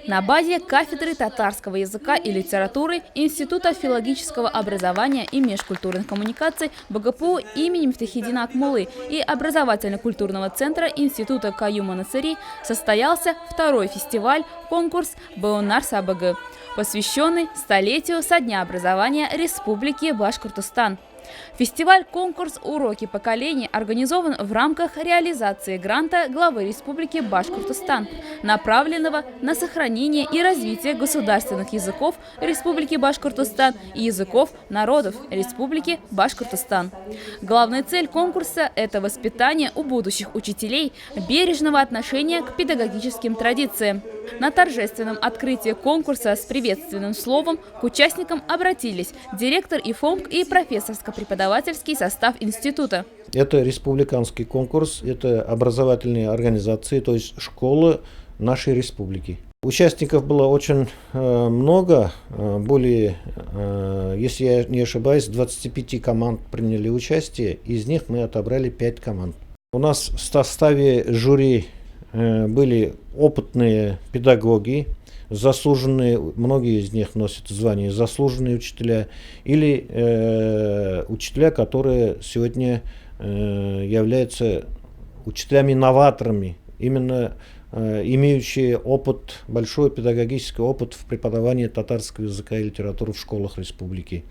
на базе кафедры татарского языка и литературы Института филологического образования и межкультурных коммуникаций БГПУ имени Мифтахиддина Акмуллы и образовательно-культурного центра Института Каюма Насыри состоялся второй фестиваль-конкурс «Беонар САБГ», посвященный столетию со дня образования Республики Башкортостан. Фестиваль-конкурс «Уроки поколений» организован в рамках реализации гранта главы Республики Башкортостан, направленного на сохранение и развитие государственных языков Республики Башкортостан и языков народов Республики Башкортостан. Главная цель конкурса – это воспитание у будущих учителей бережного отношения к педагогическим традициям. На торжественном открытии конкурса с приветственным словом к участникам обратились директор ИФОМК и профессорско-преподавательский состав института. Это республиканский конкурс, это образовательные организации, то есть школы нашей республики. Участников было очень много, более, если я не ошибаюсь, 25 команд приняли участие, из них мы отобрали 5 команд. У нас в составе жюри были опытные педагоги, заслуженные, многие из них носят звание заслуженные учителя, или учителя, которые сегодня являются учителями-новаторами, именно имеющие опыт, большой педагогический опыт в преподавании татарского языка и литературы в школах республики.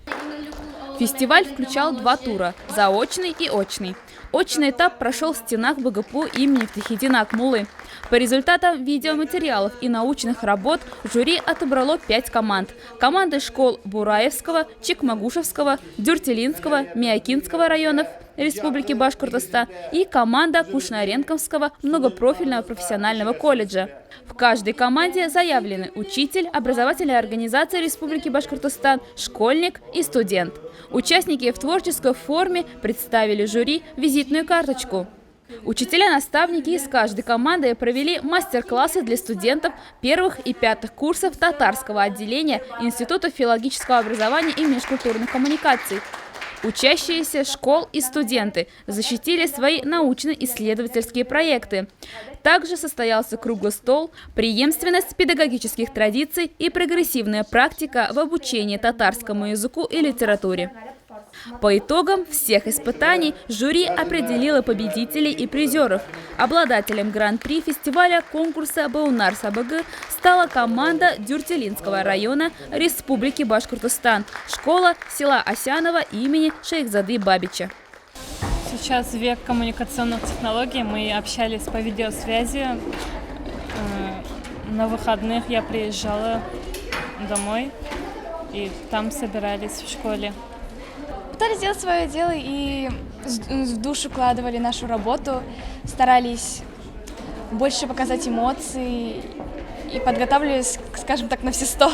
Фестиваль включал 2 тура – заочный и очный. Очный этап прошел в стенах БГПУ имени Мифтахиддина Акмуллы. По результатам видеоматериалов и научных работ жюри отобрало 5 команд. Команды школ Бураевского, Чекмагушевского, Дюртилинского, Миякинского районов Республики Башкортостан и команда Кушнаренковского многопрофильного профессионального колледжа. В каждой команде заявлены учитель, образовательная организация Республики Башкортостан, школьник и студент. Участники в творческой форме представили жюри визитную карточку. Учителя-наставники из каждой команды провели мастер-классы для студентов первых и 5 курсов татарского отделения Института филологического образования и межкультурных коммуникаций. Учащиеся школ и студенты защитили свои научно-исследовательские проекты. Также состоялся круглый стол «Преемственность педагогических традиций и прогрессивная практика в обучении татарскому языку и литературе». По итогам всех испытаний жюри определило победителей и призеров. Обладателем гран-при фестиваля конкурса «Беонар САБГ» стала команда Дюртилинского района Республики Башкортостан, школа села Осянова имени Шейхзады Бабича. Сейчас век коммуникационных технологий, мы общались по видеосвязи. На выходных я приезжала домой, и там собирались в школе. Пытались сделать свое дело и в душу вкладывали нашу работу, старались больше показать эмоции и подготавливались, скажем так, на все 100.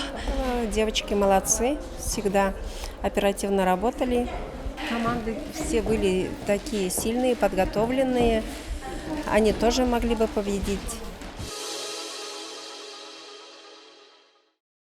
Девочки молодцы, всегда оперативно работали. Команды все были такие сильные, подготовленные, они тоже могли бы победить.